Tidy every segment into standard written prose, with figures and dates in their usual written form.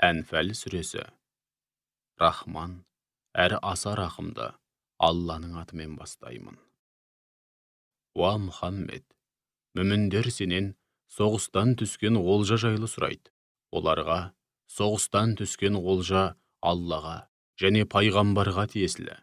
Әнфәл сүресі. Рахман, әрі аса рахымды, Алланың атымен бастаймын. Уа Мұхаммед, мүміндер сенен соғыстан түскен олжа жайлы сұрайды. Оларға соғыстан түскен олжа Аллаға және пайғамбарға тиесілі.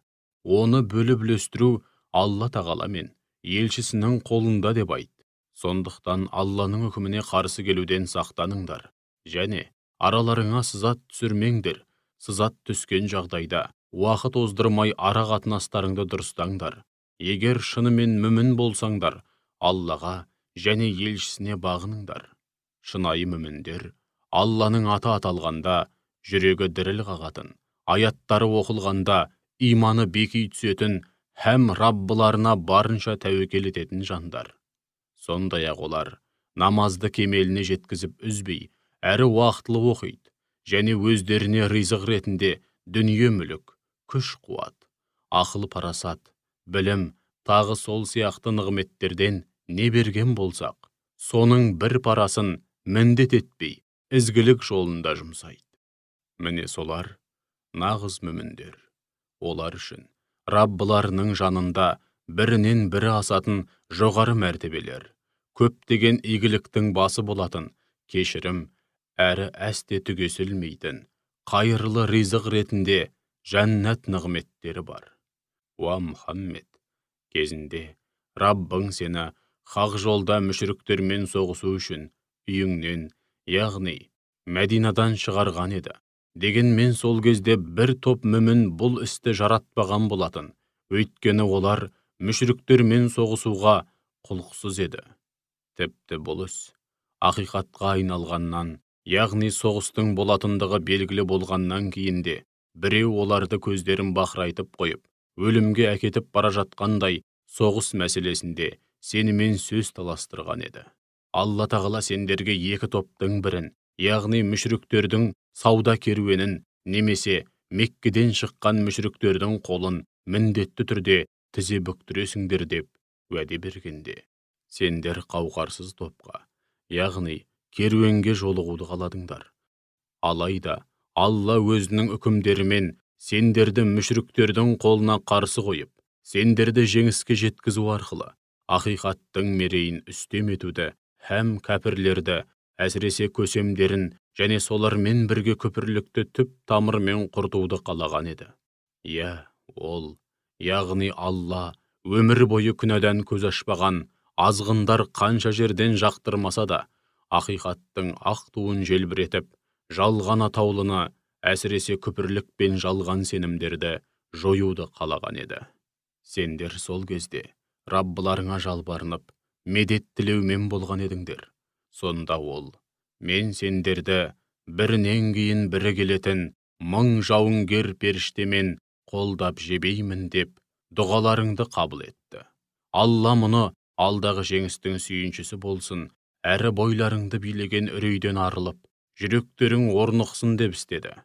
Оны бөліп үлестіру Алла тағала мен елшісінің қолында деп айт. Сондықтан Алланың үкіміне қарсы келуден сақтаныңдар, және араларыңа сызат түсірмеңдер. Сызат түскен жағдайда уақыт оздырмай ара қатынастарыңды дұрыстаңдар. Егер шынымен мүмін болсаңдар, Аллаға және елшісіне бағыныңдар. Шынайы мүміндер Алланың аты аталғанда жүрегі діріл қағатын, аяттары оқылғанда иманы беки түсетін һәм Раббыларына барынша тәуекел ететін жандар. Сондай-ақ олар намазды кемеліне жеткізіп үзбей, әрі уақытлы оқиды, және өздеріне ризық ретінде дүние мүлік, күш қуат, ақыл парасат, білім, тағы сол сияқты нығметтерден не берген болсақ, соның бір парасын міндет етпей, ізгілік жолында жұмсайды. Міне солар нағыз мүміндер. Олар үшін Раббыларының жанында бірінен бірі асатын жоғары мәртебелер, көптеген игіліктің басы болатын кешірім, әрі әсте түгесілмейтін қайырлы ризық ретінде жәннат нығметтері бар. Уа Мұхаммед, кезінде Раббың сені хақ жолда мүшриктермен соғысу үшін үйіңнен, яғни Мәдинадан шығарған еді. Дегенмен сол кезде бір топ мүмін бұл істі жаратпаған болатын, өйткені олар мүшриктермен соғысуға құлықсыз еді. Тіпті бұл іс ақиқатқа айналғаннан, яғни соғыстың болатындығы белгілі болғаннан кейінде, біреу оларды көздерін бақырайтып қойып, өлімге әкетіп бара жатқандай соғыс мәселесінде сенімен сөз таластырған еді. Алла тағала сендерге екі топтың бірін, яғни мүшриктердің сауда керуенін, немесе Меккеден шыққан мүшриктердің қолын міндетті түрде тізе бүктіресіңдер деп уәде бергенде, сендер қауқарсыз топқа, яғни керуенге жолығуды қаладыңдар. Алайда Алла өзінің үкімдерімен сендерді мүшриктердің қолына қарсы қойып, сендерді жеңіске жеткізу арқылы ақиқаттың мерейін үстем етуді һәм кәпірлерді, әсіресе көсемдерін және солармен бірге күпірлікті түп тамырмен құртуды қалаған еді. Яғни Алла өмір бойы күнәдан көз ашпаған азғындар қанша жерден жақтырмаса да, ақиқаттың ақ туын желбіретіп, жалған атаулыны, әсіресе күпірлік пен жалған сенімдерді жоюды қалаған еді. Сендер сол кезде Раббыларыңа жалбарынып, медет тілеумен болған едіңдер. Сонда ол, мен сендерді бірінен кейін бірі келетін мың жауынгер періштемен қолдап жебеймін деп дұғаларыңды қабыл етті. Алла мұны алдағы жеңістің сүйіншісі болсын, әрі бойларыңды билеген үрейден арылып, жүректерің орнықсын деп істеді.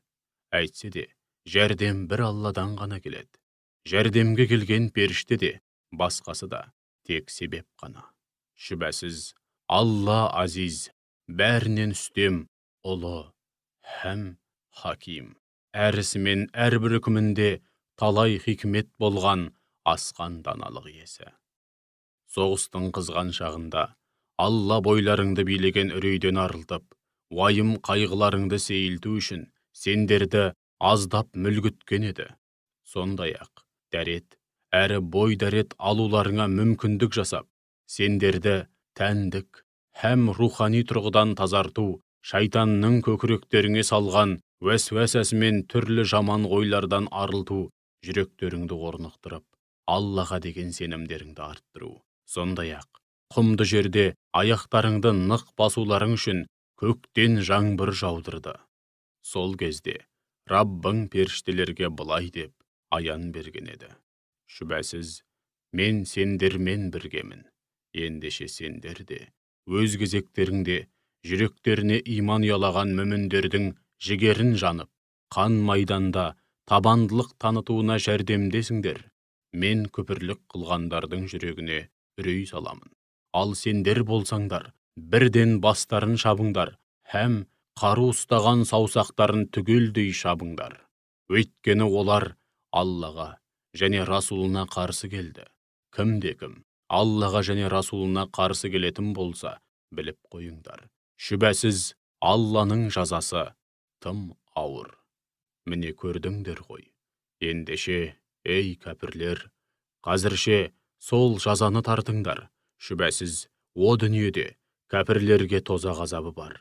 Әйтсе де, жәрдем бір Алладан ғана келеді. Жәрдемге келген періште де, басқасы да тек себеп қана. Шүбәсіз, Алла азиз, бәрінен үстем, ұлы, һәм хаким. Әрісімен әрбір үкімінде талай хикмет болған асқан даналық иесі. Соғыстың қызған шағында Алла бойларыңды билеген үрейден арылтып, уайым қайғыларыңды сейілту үшін сендерді аздап мүлгіткен еді. Сондай-ақ дәрет әрі бой дәрет алуларыңа мүмкіндік жасап, сендерді тәндік һәм рухани тұрғыдан тазарту, шайтанның көкіректеріңе салған уәсуәсәсімен түрлі жаман ойлардан арылту, жүректеріңді орнықтырып, Аллаға деген сенімдеріңді арттыру. Сондай-ақ құмды жерде аяқтарыңды нық басуларың үшін көктен жаңбыр жаудырды. Сол кезде Раббың періштелерге былай деп аян берген еді. Шүбәсіз, мен сендермен біргемін. Ендеше сендер де, өз кезектеріңде, жүректеріне иман ұялаған мүміндердің жігерін жанып, қан майданда табандылық танытуына жәрдемдесіңдер. Мен күпірлік қылғандардың жүрегіне үрей саламын. Ал сендер болсаңдар, бірден бастарын шабыңдар, һәм қару ұстаған саусақтарын түгелдей шабыңдар. Өйткені олар Аллаға және Расулына қарсы келді. Кім Аллаға және Расулына қарсы келетін болса, біліп қойыңдар. Шүбәсіз, Алланың жазасы тым ауыр. Міне көрдіңдер ғой. Ендеше, ей кәпірлер, қазірше сол жазаны тартыңдар. Шүбәсіз, о дүниеде кәпірлерге тозақ азабы бар.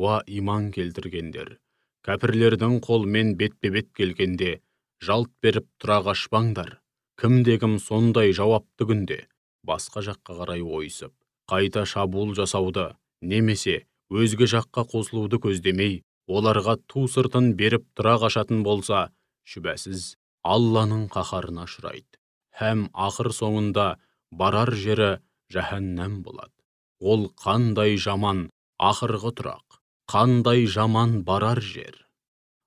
Уа иман келтіргендер, кәпірлердің қолмен бетпе-бет келгенде, жалт беріп тұра қашпаңдар. Кім сондай жауапты күнде, басқа жаққа қарай ойысып, қайта шабуыл жасауды, немесе өзге жаққа қосылуды көздемей, оларға ту сыртын беріп тұра қашатын болса, шүбәсіз Алланың қаһарына ұшырайды. Һәм ақыр соңында барар жері жәһәннәм болады. Ол қандай жаман ақырғы тұрақ, қандай жаман барар жер.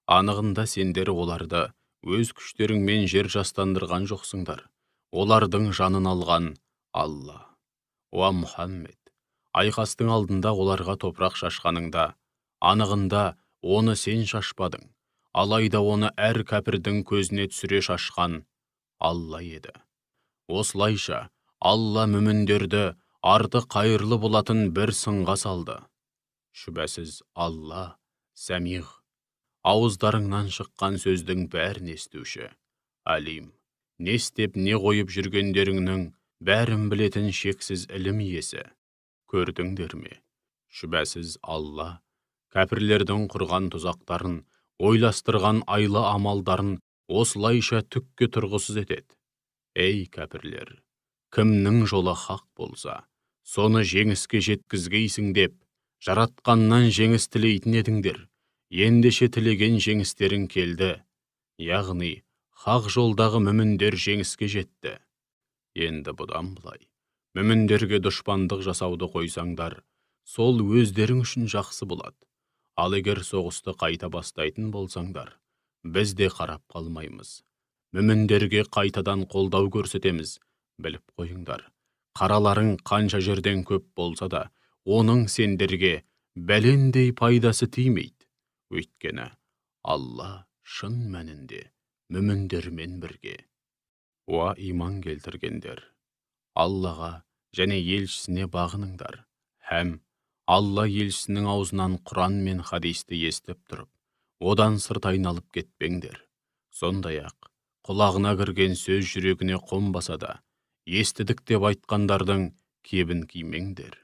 Анығында сендер оларды өз күштеріңмен жер жастандырған жоқсыңдар. Олардың жанын алған Алла. Уа Мұхаммед, айқастың алдында оларға топырақ шашқаныңда, анығында оны сен шашпадың. Алайда оны әр кәпірдің көзіне түсіре шашқан Алла еді. Осылайша Алла мүміндерді арты қайырлы болатын бір сынға салды. Шүбәсіз Алла Сәмиғ, ауыздарыңнан шыққан сөздің бәрін естуші. Алим, не істеп не қойып жүргендеріңнің бәрін білетін шексіз ілім иесі. Көрдіңдер ме? Шүбәсіз Алла кәпірлердің құрған тұзақтарын, ойластырған айлы амалдарын осылайша түкке тұрғысыз етеді. Ей кәпірлер, кімнің жолы хақ болса, соны жеңіске жеткізгейсің деп, жаратқаннан жеңіс тілейтін едіңдер. Ендеше тілеген жеңістерің келді. Яғни, хақ жолдағы мүміндер жеңіске жетті. Енді бұдан былай, мүміндерге дұшпандық жасауды қойсаңдар, сол өздерің үшін жақсы болады. Ал егер соғысты қайта бастайтын болсаңдар, біз де қарап қалмаймыз. Мүміндерге қайтадан қолдау көрсетеміз. Біліп қойыңдар, қараларың қанша жерден көп болса да, оның сендерге бәлендей пайдасы тимейді. Өйткені Алла шын мәнінде мүміндермен бірге. Уа иман келтіргендер, Аллаға және елшісіне бағыныңдар. Һәм Алла елшісінің аузынан Құран мен хадисті естіп тұрып, одан сырт айналып кетпеңдер. Сондай-ақ, құлағына кірген сөз жүрегіне қонбаса да, естідік деп айтқандардың кебін кимеңдер.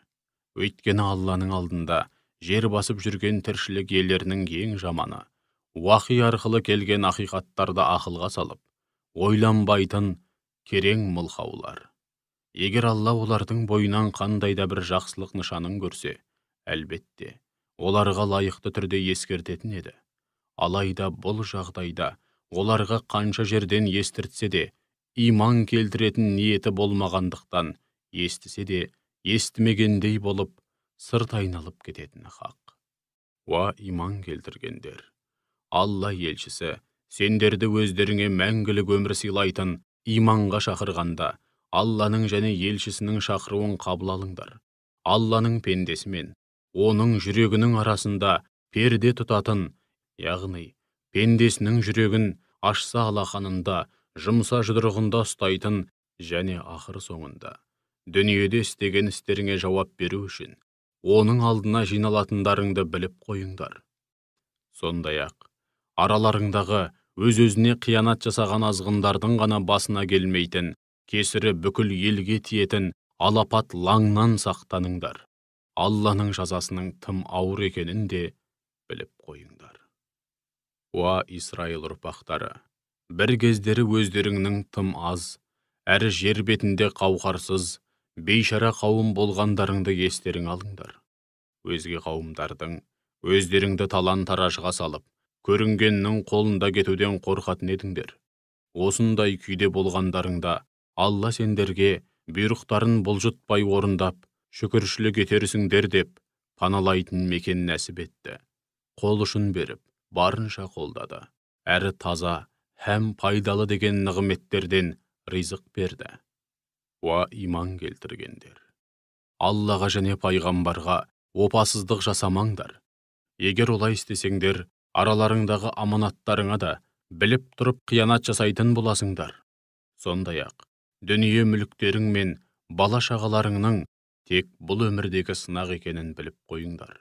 Өйткені Алланың алдында жер басып жүрген тіршілік иелерінің ең жаманы, уахи арқылы келген ақиқаттарды ақылға салып, ойланбайтын керең мылқаулар. Егер Алла олардың бойынан қандай да бір жақсылық нышанын көрсе, әлбетте, оларға лайықты түрде ескертетін еді. Алайда бұл жағдайда оларға қанша жерден естіртсе де, иман келтіретін ниеті болмағандықтан, естісе де, естімегендей болып, сырт айналып кететіні хақ. Уа иман келтіргендер, Алла елшісі сендерді өздеріңе мәңгілік өмір сыйлайтын иманға шақырғанда, Алланың және елшісінің шақыруын қабыл алыңдар. Алланың пендесі мен оның жүрегінің арасында перде тұтатын, яғни пендесінің жүрегін ашса алақанында, жұмса жұдырығында ұстайтын және ақыр соңында дүниеде істеген істеріңе жауап беру үшін оның алдына жиналатындарыңды біліп қойыңдар. Сондай-ақ, араларыңдағы өз-өзіне қиянат жасаған азғындардың ғана басына келмейтін, кесірі бүкіл елге тиетін алапат лаңнан сақтаныңдар. Алланың жазасының тым ауыр екенін де біліп қойыңдар. Уа Исраил ұрпақтары, бір кездері өздеріңнің тым аз, әрі жер бетінде қауқарсыз, бейшара қауым болғандарыңды естерің алыңдар. Өзге қауымдардың өздеріңді талан-таражға салып, көрінгеннің қолында кетуден қорқатын едіңдер. Осындай күйде болғандарыңда Алла сендерге бұйрықтарын бұлжытпай орындап, шүкіршілік етерсіңдер деп, паналайтын мекен нәсіп етті. Қол ұшын беріп, барынша қолдады. Әрі таза, һәм пайдалы деген нығметтерден ризық берді. Уа иман келтіргендер, Аллаға және пайғамбарға опасыздық жасамаңдар. Егер олай істесеңдер, араларыңдағы аманаттарыңа да біліп тұрып қиянат жасайтын боласыңдар. Сондай-ақ, дүние мүліктерің мен бала-шағаларыңның тек бұл өмірдегі сынақ екенін біліп қойыңдар.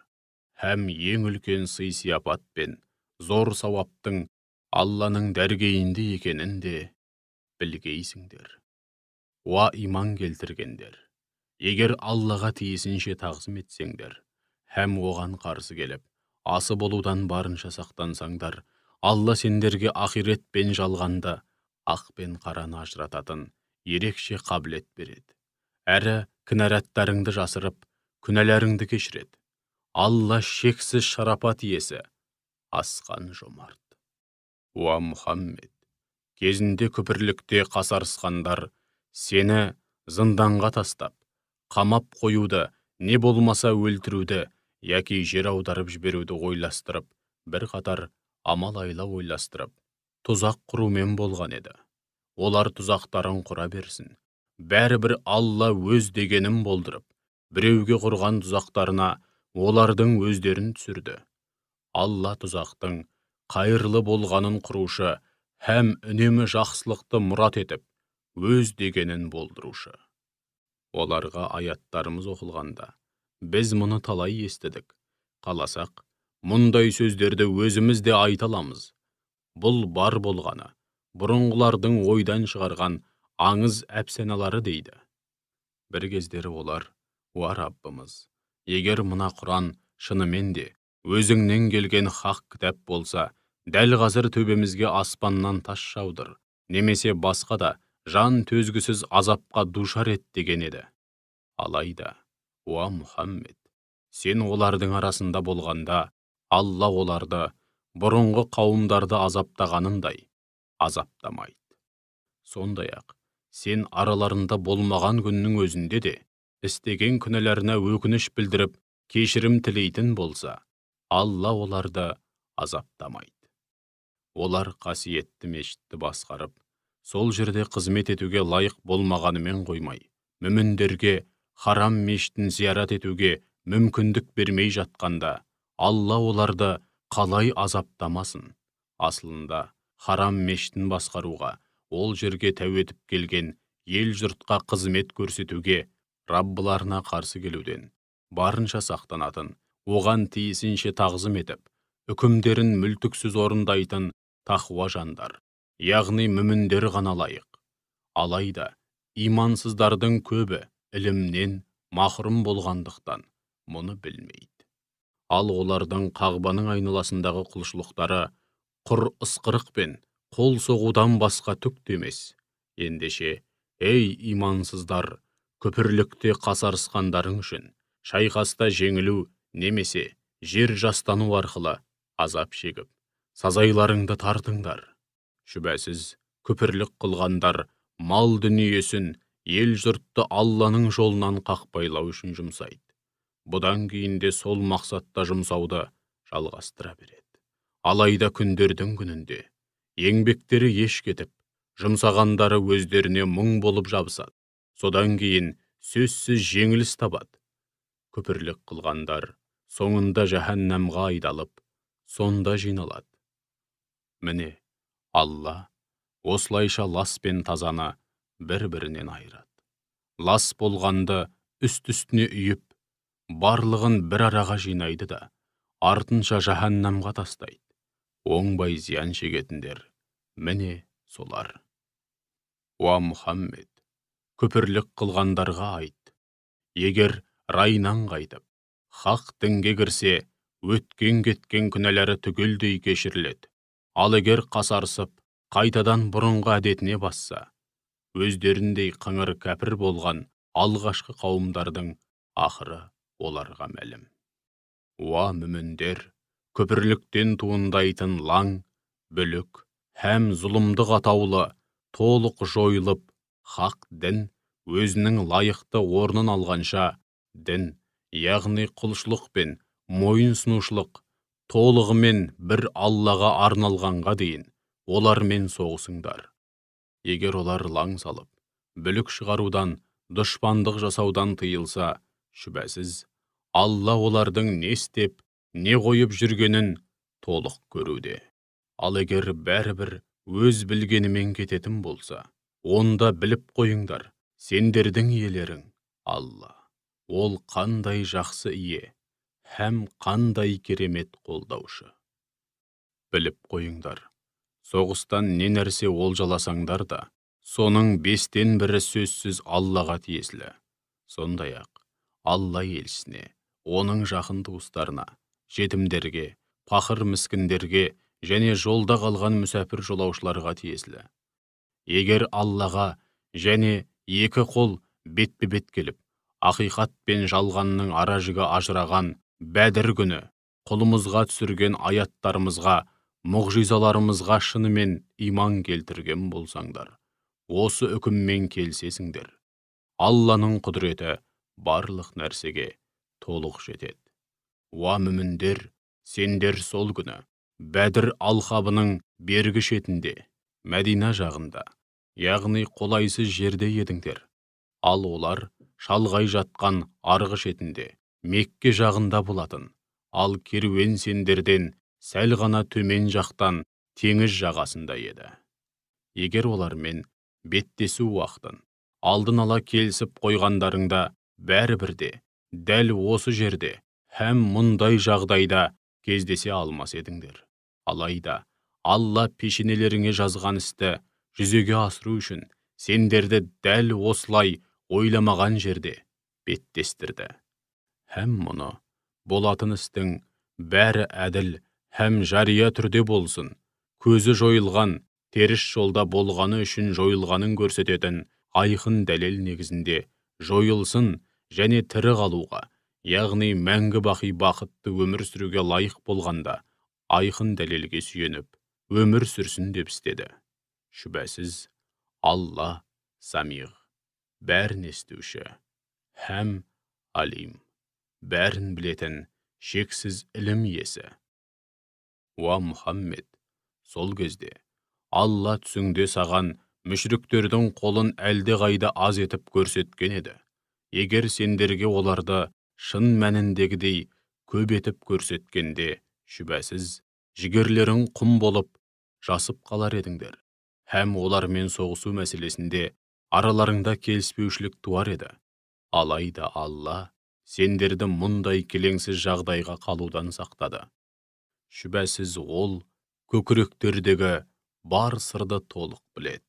Һәм ең үлкен сый-сияпат пен зор сауаптың Алланың дәргейінде екенін де білгейсіңдер. Уа иман келтіргендер! Егер Аллаға тиісінше тағзым етсеңдер, һәм оған қарсы келіп, асы болудан барынша сақтансаңдар, Алла сендерге ақирет пен жалғанды, ақ пен қараны ажырататын ерекше қабілет береді. Әрі кінәраттарыңды жасырып, күнәларыңды кешіреді. Алла шексіз шарапат иесі, асқан жомарт. Уа Мұхаммед! Кезінде күпірлікте қасарысқандар сені зынданға тастап, қамап қоюды, не болмаса өлтіруді, яки жер аударып жіберуді ойластырып, бір қатар амал-айла ойластырып, тұзақ құрумен болған еді. Олар тұзақтарын құра берсін. Бәрібір Алла өз дегенін болдырып, біреуге құрған тұзақтарына олардың өздерін түсірді. Алла тұзақтың қайырлы болғанын құрушы, һәм үнемі жақсылықты мұрат етіп, өз дегенін болдырушы. Оларға аяттарымыз оқылғанда, біз мұны талай естідік. Қаласақ, мұндай сөздерді өзіміз де айта аламыз. Бұл бар болғаны, бұрынғылардың ойдан шығарған аңыз әпсаналары дейді. Бір кездері олар, уа Раббымыз, егер мына Құран шынымен де өзіңнен келген хақ кітап болса, дәл қазір төбемізге аспаннан тас жаудыр, немесе басқа да жан төзгісіз азапқа душар ет деген еді. Алайда, уа Мұхаммед, сен олардың арасында болғанда, Алла оларды бұрынғы қауымдарды азаптағанындай азаптамайды. Сондай-ақ, сен араларында болмаған күннің өзінде де істеген күнәларына өкініш білдіріп, кешірім тілейтін болса, Алла оларды азаптамайды. Олар қасиетті мешітті басқарып, сол жерде қызмет етуге лайық болмағанымен қоймай, мүміндерге харам мешітін зиярат етуге мүмкіндік бермей жатқанда, Алла оларды қалай азаптамасын? Асылында, харам мешітін басқаруға, ол жерге тәуетіп келген ел жұртқа қызмет көрсетуге, Раббыларына қарсы келуден барынша сақтанатын, оған тиісінше тағзым етіп, үкімдерін мүлтіксіз орындайтын тақуа жандар, яғни мүміндер ғана лайық. Алайда, имансыздардың көбі ілімнен махрұм болғандықтан мұны білмейді. Ал олардың Қағбаның айналасындағы құлшылықтары құр ысқырық пен қол соғудан басқа түк емес. Ендеше, ей имансыздар, күпірлікте қасарысқандарың үшін шайқаста жеңілу немесе жер жастану арқылы азап шегіп, сазайларыңды тартыңдар. Шүбәсіз, күпірлік қылғандар мал дүниесін, ел жұртты Алланың жолынан қақпайлау үшін жұмсайды. Бұдан кейін де сол мақсатта жұмсауды жалғастыра береді. Алайда күндердің күнінде еңбектері еш кетіп, жұмсағандары өздеріне мұң болып жабысады. Содан кейін сөзсіз жеңіліс табады. Күпірлік қылғандар соңында жаһаннамға айдалып, сонда жиналады. Міне, Алла осылайша лас пен тазаны бір-бірінен айырады. Лас болғанды үст-үстіне үйіп, барлығын бір араға жинайды да, артынша жаһаннамға тастайды. Оңбай зиян шегетіндер, міне солар. Уа Мұхаммед, күпірлік қылғандарға айт. Егер райынан қайтып, хақ дінге кірсе, өткен-кеткен күнәлары түгелдей кешіріледі. Ал егер қасарысып, қайтадан бұрынғы әдетіне басса, өздеріндей қыңыр кәпір болған алғашқы қауымдардың ақыры оларға мәлім. Уа мүміндер, күпірліктен туындайтын лаң, бүлік, һәм зұлымдық атаулы толық жойылып, хақ дін өзінің лайықты орнын алғанша, дін, яғни құлшылық пен мойынсынушылық толығымен бір Аллаға арналғанға дейін олармен соғысыңдар. Егер олар лаң салып, бүлік шығарудан, дұшпандық жасаудан тыйылса, шүбәсіз, Алла олардың не істеп, не қойып жүргенін толық көруде. Ал егер бәрібір өз білгенімен кететін болса, онда біліп қойыңдар, сендердің иелерің Алла. Ол қандай жақсы ие, һәм қандай керемет қолдаушы. Біліп қойыңдар, соғыстан не нәрсе олжаласаңдар да, соның 5-тен бірі сөзсіз Аллаға тиесілі. Сондай-ақ, Алла елшісіне, оның жақын туыстарына, жетімдерге, пақыр міскіндерге және жолда қалған мүсәпір жолаушыларға тиесілі. Егер Аллаға және екі қол бетпе-бет келіп, ақиқат пен жалғанның ара-жігі ажыраған Бәдір күні құлымызға түсірген аяттарымызға, мұғжизаларымызға шынымен иман келтірген болсаңдар, осы үкіммен келсесіңдер. Алланың құдіреті барлық нәрсеге толық жетеді. Уа мүміндер, сендер сол күні Бәдір алқабының бергі шетінде, Мәдина жағында, яғни қолайсыз жерде едіңдер. Ал олар шалғай жатқан арғы шетінде, Мекке жағында болатын. Ал керуен сендерден сәл ғана төмен жақтан теңіз жағасында еді. Егер олармен беттесу уақытын алдын ала келісіп қойғандарыңда, бәрібірде дәл осы жерде һәм мұндай жағдайда кездесе алмас едіңдер. Алайда Алла пешенелеріңе жазған істі жүзеге асыру үшін сендерді дәл осылай ойламаған жерде беттестірді. Һәм мұны болатын істің бәрі әділ һәм жария түрде болсын, көзі жойылған, теріс жолда болғаны үшін жойылғанын көрсететін айқын дәлел негізінде жойылсын және тірі қалуға, яғни мәңгі бақи бақытты өмір сүруге лайық болғанда, айқын дәлелге сүйеніп, өмір сүрсін деп істеді. Шүбәсіз, Алла Самиғ, бәрін естуші, һәм Алим, бәрін білетін шексіз ілім иесі. Уа Мұхаммед, сол кезде Алла түсіңде саған мүшриктердің қолын әлде қайда аз етіп көрсеткен еді. Егер сендерге оларды шын мәніндегідей көп етіп көрсеткенде, шүбәсіз, жігерлерің құм болып жасып қалар едіңдер. Һәм олармен соғысу мәселесінде араларыңда келіспеушілік туар еді. Алайда Алла сендерді мұндай келеңсіз жағдайға қалудан сақтады. Шүбәсіз ол көкіректердегі бар сырды толық біледі.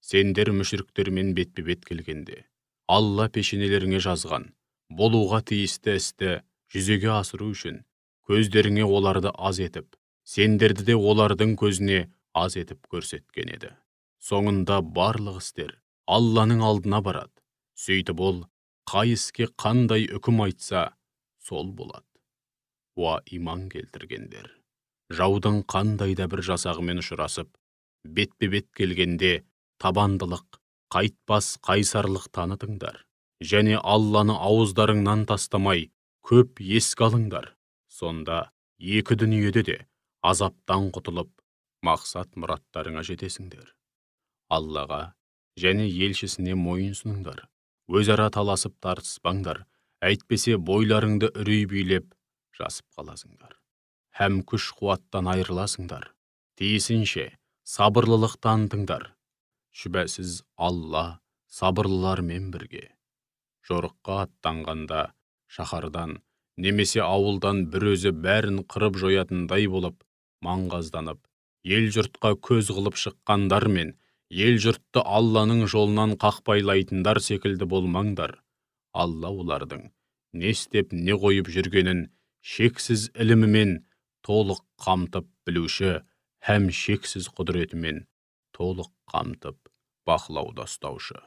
Сендер мүшриктермен бетпе-бет келгенде, Алла пешенелеріңе жазған, болуға тиісті істі жүзеге асыру үшін көздеріңе оларды аз етіп, сендерді де олардың көзіне аз етіп көрсеткен еді. Соңында барлық істер Алланың алдына барады. Сөйтіп ол қай іске қандай үкім айтса, сол болады. Уа иман келтіргендер, жаудың қандай да бір жасағымен ұшырасып, бетпе-бет келгенде табандылық, қайтпас қайсарлық танытыңдар, және Алланы ауыздарыңнан тастамай көп еске алыңдар. Сонда екі дүниеде де азаптан құтылып, мақсат мұраттарыңа жетесіңдер. Аллаға және елшісіне мойынсұныңдар. Өзара таласып тартыспаңдар, әйтпесе бойларыңды үрей билеп жасып қаласыңдар. Һәм күш-қуаттан айырыласыңдар. Тиісінше сабырлылық танытыңдар. Шүбәсіз Алла сабырлылармен бірге. Жорыққа аттанғанда шаһардан немесе ауылдан бір өзі бәрін қырып жоятындай болып, маңғазданып, ел-жұртқа көз қылып шыққандармен, ел-жұртты Алланың жолынан қақпайлайтындар секілді болмаңдар. Алла олардың не істеп не қойып жүргенін шексіз ілімімен толық қамтып білуші, һәм шексіз құдіретімен толық қамтып бақылауда ұстаушы.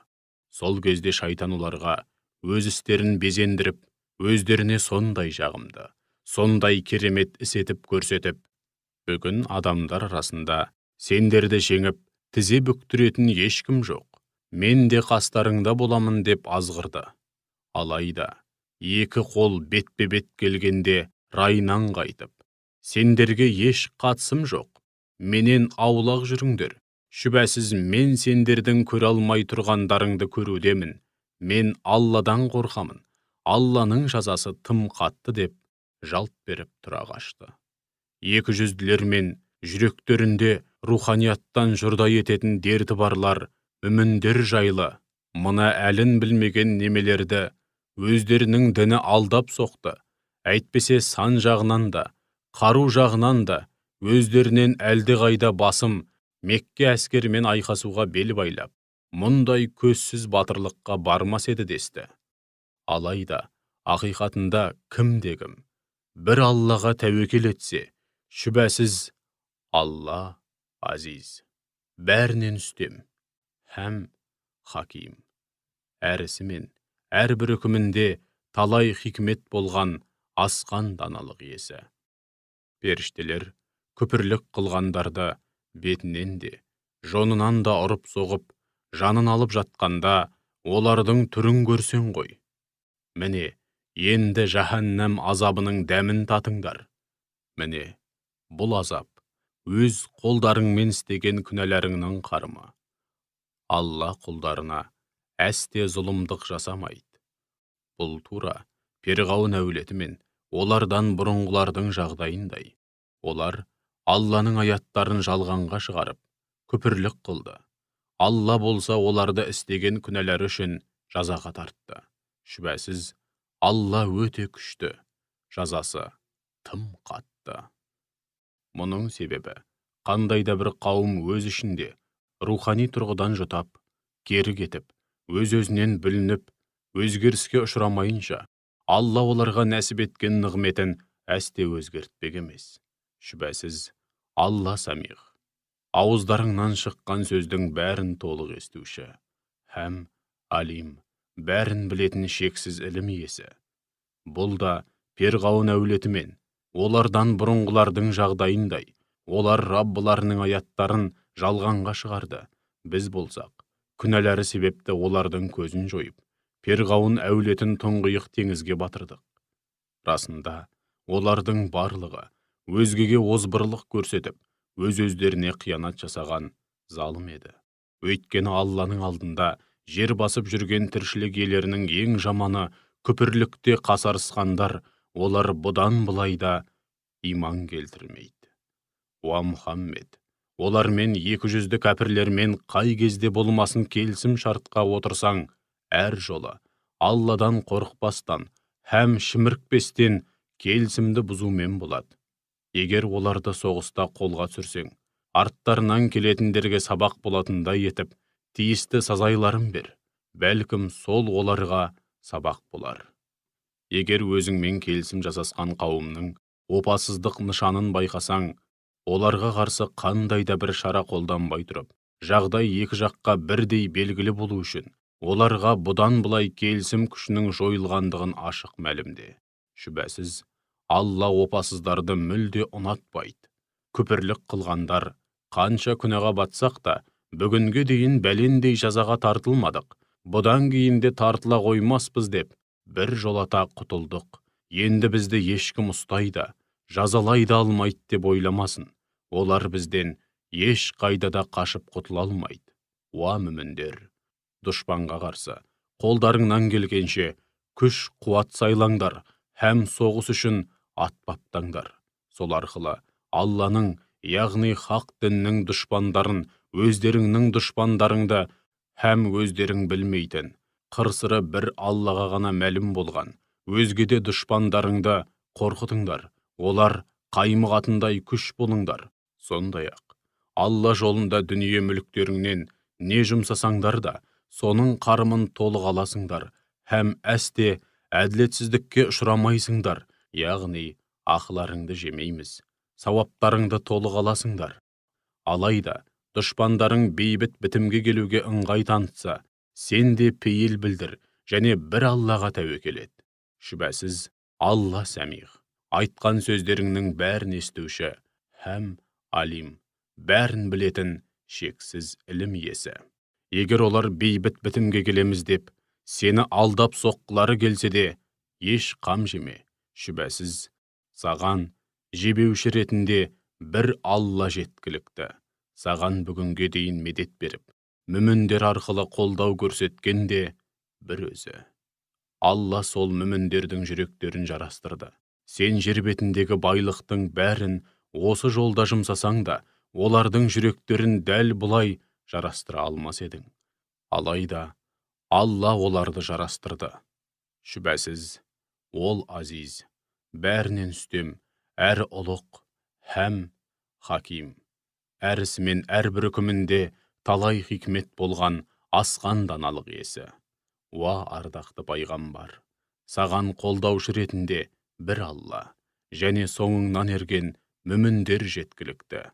Сол кезде шайтан оларға өз істерін безендіріп, өздеріне сондай жағымды, сондай керемет іс етіп көрсетіп, бүгін адамдар арасында сендерді жеңіп, тізе бүктіретін ешкім жоқ, мен де қастарыңда боламын деп азғырды. Алайда, екі қол бетпе-бет келгенде райынан қайтып, сендерге еш қатысым жоқ, менен аулақ жүріңдер. Шүбәсіз мен сендердің көре алмай тұрғандарыңды көрудемін. Мен Алладан қорқамын. Алланың жазасы тым қатты деп жалт беріп тұра қашты. Екі жүзділер мен жүректерінде руханияттан жұрда ететін дерті барлар мүміндер жайлы мына әлін білмеген немелерді өздерінің діні алдап соқты. Әйтпесе сан жағынан да, қару жағынан да өздерінен әлдеқайда басым Мекке әскерімен айқасуға бел байлап, мұндай көзсіз батырлыққа бармас еді десті. Алайда, ақиқатында кім-де-кім бір Аллаға тәуекел етсе, шүбәсіз Алла азиз, бәрінен үстем, һәм хаким. Әрісімен, әрбір үкімінде талай хикмет болған асқан даналық иесі. Періштелер күпірлік қылғандарды бетінен де, жонынан да ұрып соғып, жанын алып жатқанда, олардың түрін көрсең ғой. Міне, енді жаһаннам азабының дәмін татыңдар. Міне, бұл азап, өз қолдарыңмен істеген күнәларыңның қарымы. Алла құлдарына әсте зұлымдық жасамайды. Бұл тура Перғауын әулеті мен олардан бұрынғылардың жағдайындай. Олар Алланың аяттарын жалғанға шығарып, күпірлік қылды. Алла болса оларды істеген күнәлары үшін жазаға тартты. Шүбәсіз, Алла өте күшті, жазасы тым қатты. Мұның себебі, қандайда бір қауым өз ішінде рухани тұрғыдан жұтап, кері кетіп, өз-өзінен бүлініп, өзгеріске ұшырамайынша, Алла оларға нәсіп еткен нығметін әсте өзгертпек емес. Шүбәсіз, Алла самиғ, ауыздарыңнан шыққан сөздің бәрін толық естуші, һәм алим, бәрін білетін шексіз ілім иесі. Бұл да Перғауын әулеті мен олардан бұрынғылардың жағдайындай. Олар Раббыларының аяттарын жалғанға шығарды. Біз болсақ, күнәлары себепті олардың көзін жойып, Перғауын әулетін тұңғиық теңізге батырдық. Расында, олардың барлығы өзгеге озбырлық көрсетіп, өз-өздеріне қиянат жасаған залым еді. Өйткені Алланың алдында жер басып жүрген тіршілік иелерінің ең жаманы күпірлікте қасарысқандар, олар бұдан былайда иман келтірмейді. Уа Мұхаммед, олармен 200 кәпірлермен қай кезде болмасын келісім шартқа отырсаң, әр жолы Алладан қорықпастан, һәм шімірікпестен келісімді бұзумен болады. Егер оларды соғыста қолға түсірсең, арттарынан келетіндерге сабақ болатындай етіп, тиісті сазайларын бер, бәлкім сол оларға сабақ болар. Егер өзіңмен келісім жасасқан қауымның опасыздық нышанын байқасаң, оларға қарсы қандайда бір шара қолданбай тұрып, жағдай екі жаққа бірдей белгілі болу үшін, оларға бұдан былай келісім күшінің жойылғандығын ашық мәлімде. Шүбәсіз, Алла опасыздарды мүлде ұнатпайды. Күпірлік қылғандар, қанша күнәға батсақ та, бүгінге дейін бәлендей жазаға тартылмадық, бұдан кейін де тартыла қоймаспыз деп, бір жолата құтылдық. Енді бізді ешкім ұстайды, жазалайды алмайды деп ойламасын. Олар бізден еш қайдада қашып құтыла алмайды. Уа мүміндер, дұшпанға қарсы қолдарыңнан келгенше күш қуат сайлаңдар, һәм соғыс үшін ат баптаңдар. Сол арқылы Алланың, яғни хақ діннің дұшпандарын, өздеріңнің дұшпандарыңды, һәм өздерің білмейтін, қырсыры бір Аллаға ғана мәлім болған, өзгеде дұшпандарыңды қорқытыңдар. Олар қаймығатындай күш болыңдар. Сондай-ақ, Алла жолында дүние мүліктеріңнен не жұмсасаңдар да, соның қарымын толық аласыңдар, һәм әсте әділетсіздікке ұшырамайсыңдар, яғни ақыларыңды жемейміз, сауаптарыңды толық аласыңдар. Алайда, дұшпандарың бейбіт бітімге келуге ыңғай танытса, сен де пейіл білдір, және бір Аллаға тәуекел ет. Шүбәсіз, Алла сәмиғ, айтқан сөздеріңнің бәрін естуші, һәм алим, бәрін білетін шексіз ілім иесі. Егер олар бейбіт бітімге келеміз деп, сені алдап соққылары келсе де, еш қам жеме. Шүбәсіз, саған жебеуші ретінде бір Алла жеткілікті. Саған бүгінге дейін медет беріп, мүміндер арқылы қолдау көрсеткен де бір өзі. Алла сол мүміндердің жүректерін жарастырды. Сен жер бетіндегі байлықтың бәрін осы жолда жұмсасаң да, олардың жүректерін дәл бұлай жарастыра алмас едің. Алайда, Алла оларды жарастырды. Шүбәсіз, ол азиз, бәрінен үстем, әрі ұлық, һәм хаким. Әрісі мен әрбір үкімінде талай хикмет болған асқан даналық иесі. Уа ардақты пайғамбар, саған қолдаушы ретінде бір Алла, және соңыңнан ерген мүміндер жеткілікті.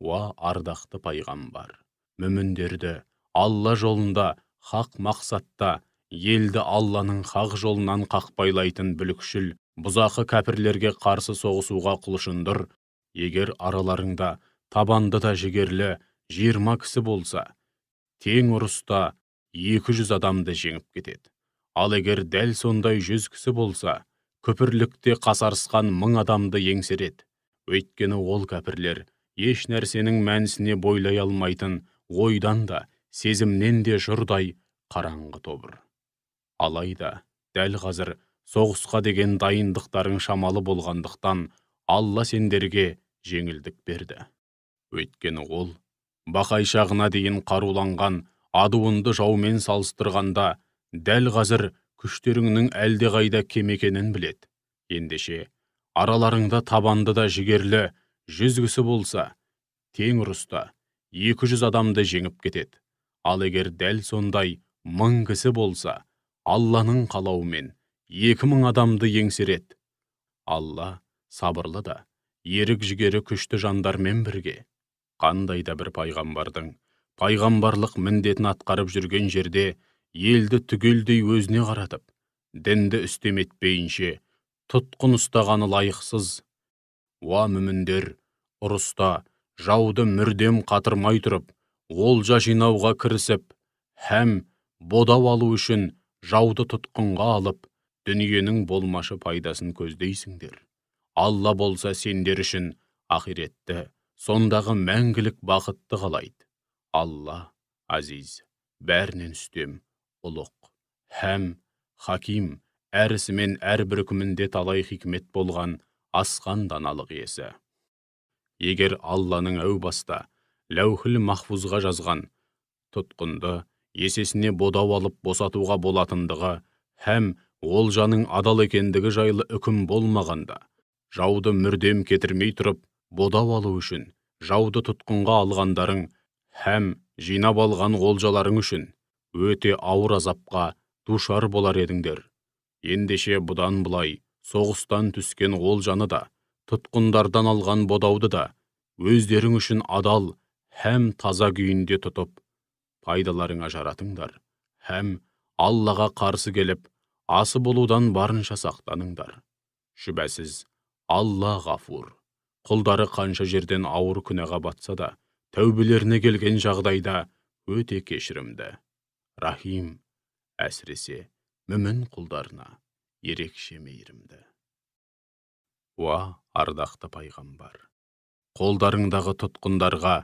Уа ардақты пайғамбар, мүміндерді Алла жолында хақ мақсатта елді Алланың хақ жолынан қақпайлайтын бүлікшіл, бұзақы кәпірлерге қарсы соғысуға құлшындыр. Егер араларыңда табанды да жігерлі 20 кісі болса, тең ұрыста 200 адамды жеңіп кетеді. Ал егер дәл сондай 100 кісі болса, күпірлікте қасарысқан 1000 адамды еңсереді. Өйткені ол кәпірлер еш нәрсенің мәнісіне бойлай алмайтын, ойдан да, сезімнен де жұрдай қараңғы тобыр. Алайда, дәл қазір соғысқа деген дайындықтарың шамалы болғандықтан, Алла сендерге жеңілдік берді. Өйткені ол, бақай шағына дейін қаруланған адуынды жаумен салыстырғанда, дәл қазір күштеріңнің әлдеқайда кем екенін біледі. Ендеше, араларыңда табанды да жігерлі 100 кісі болса, тең ұрыста 200 адамды жеңіп кетеді. Ал егер дәл сондай 1000 кісі болса, Алланың қалауымен 2000 адамды еңсереді. Алла сабырлы да, ерік жігері күшті жандармен бірге. Қандай да бір пайғамбардың пайғамбарлық міндетін атқарып жүрген жерде елді түгелдей өзіне қаратып, дінді үстем етпейінше тұтқын ұстағаны лайықсыз. Уа мүміндер, ұрыста жауды мүрдем қатырмай тұрып, олжа жинауға кірісіп, һәм бодау алу үшін жауды тұтқынға алып, дүниенің болмашы пайдасын көздейсіңдер. Алла болса сендер үшін ақиретті, сондағы мәңгілік бақытты қалайды. Алла азиз, бәрінен үстем, ұлық, һәм хаким, әрісі мен әрбір үкімінде талай хикмет болған асқан даналық иесі. Егер Алланың әу баста ләухіл махфузға жазған тұтқынды есесіне бодау алып босатуға болатындығы, һәм олжаның адал екендігі жайлы үкім болмағанда, жауды мүрдем кетірмей тұрып, бодау алу үшін жауды тұтқынға алғандарың, һәм жинап алған олжаларың үшін өте ауыр азапқа душар болар едіңдер. Ендеше бұдан бұлай соғыстан түскен олжаны да, тұтқындардан алған бодауды да өздерің үшін адал һәм таза күйінде тұтып, пайдаларыңа жаратыңдар, һәм Аллаға қарсы келіп, асы болудан барынша сақтаныңдар. Шүбәсіз, Алла ғафур, құлдары қанша жерден ауыр күнәға батса да, тәубелеріне келген жағдайда өте кешірімді. Рахим, әсіресе мүмін құлдарына ерекше мейірімді. Уа ардақты пайғамбар, қолдарыңдағы тұтқындарға,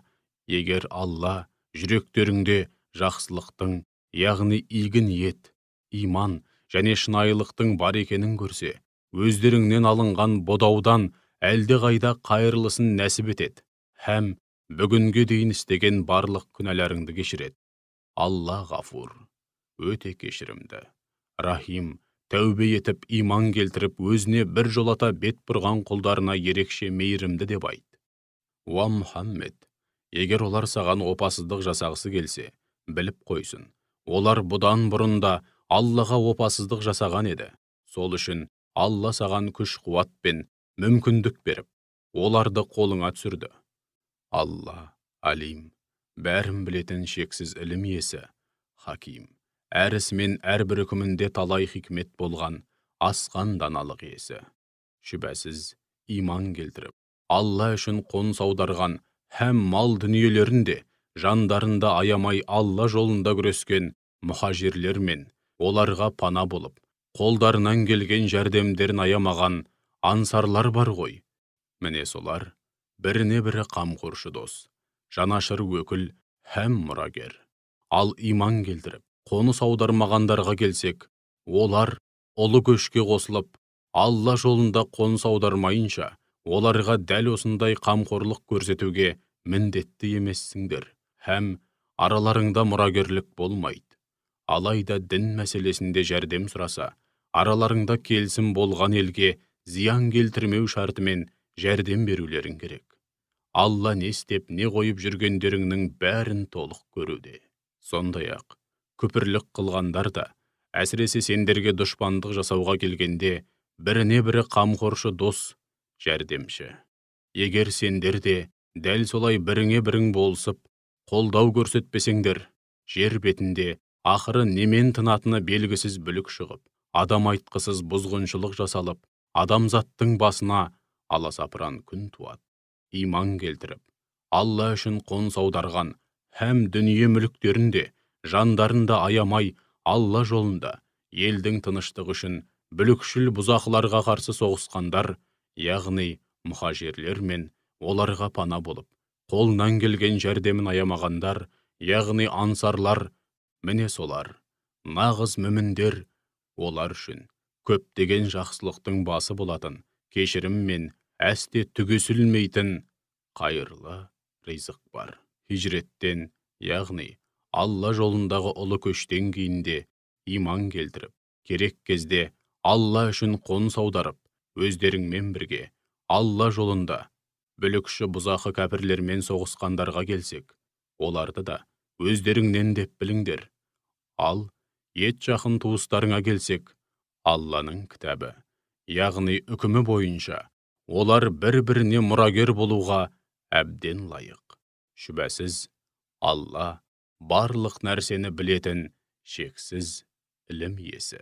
егер Алла жүректеріңде жақсылықтың, яғни игі ниет, иман және шынайылықтың бар екенін көрсе, өздеріңнен алынған бодаудан әлдеқайда қайырлысын нәсіп етеді, һәм бүгінге дейін істеген барлық күнәларыңды кешіреді. Алла ғафур, өте кешірімді. Рахим, тәубе етіп иман келтіріп, өзіне бір жолата бет бұрған құлдарына ерекше мейірімді деп айт. Уа Мұхаммед, егер олар саған опасыздық жасағысы келсе, біліп қойсын, олар бұдан бұрында Аллаға опасыздық жасаған еді. Сол үшін Алла саған күш қуат пен мүмкіндік беріп, оларды қолыңа түсірді. Алла алим, бәрін білетін шексіз ілім иесі, хаким, әрісі мен әрбір үкімінде талай хикмет болған асқан даналық иесі. Шүбәсіз, иман келтіріп, Алла үшін қоныс аударған һәм мал дүниелерінде, жандарында аямай Алла жолында күрескен мұхажирлер мен оларға пана болып, қолдарынан келген жәрдемдерін аямаған ансарлар бар ғой. Міне солар біріне бірі қамқоршы дос, жанашыр өкіл һәм мұрагер. Ал иман келтіріп, қоныс аудармағандарға келсек, олар ұлы көшке қосылып, Алла жолында қоныс аудармайынша, оларға дәл осындай қамқорлық көрсетуге міндетті емессіңдер. Һәм араларыңда мұрагерлік болмайды. Алайда дін мәселесінде жәрдем сұраса, араларыңда келісім болған елге зиян келтірмеу шартымен жәрдем берулерің керек. Алла не істеп, не қойып жүргендеріңнің бәрін толық көруде. Сондай-ақ, күпірлік қылғандар да, әсіресе сендерге дұшпандық жасауға келгенде, біріне бірі қамқоршы дос, жәрдемші. Егер сендер де дәл солай біріңе бірің болысып, қолдау көрсетпесеңдер, жер бетінде ақыры немен тынатыны белгісіз бүлік шығып, адам айтқысыз бұзғыншылық жасалып, адамзаттың басына аласапыран күн туады. Иман келтіріп, Алла үшін қоныс аударған, һәм дүние мүліктерінде, жандарында аямай, Алла жолында, елдің тыныштығы үшін бүлікшіл бұзақыларға қарсы соғысқандар, яғни мұхажирлер мен оларға пана болып, қолынан келген жәрдемін аямағандар, яғни ансарлар, міне солар, нағыз мүміндер, олар үшін көптеген жақсылықтың басы болатын, кешірім мен әсте түгесілмейтін қайырлы ризық бар. Хижреттен, яғни Алла жолындағы ұлы көштен кейінде иман келтіріп, керек кезде Алла үшін қоныс аударып, өздеріңмен бірге Алла жолында бүлікші бұзақы кәпірлермен соғысқандарға келсек, оларды да өздеріңнен деп біліңдер. Ал ет жақын туыстарыңа келсек, Алланың кітабы, яғни үкімі бойынша, олар бір-біріне мұрагер болуға әбден лайық. Шүбәсіз, Алла барлық нәрсені білетін шексіз ілім иесі.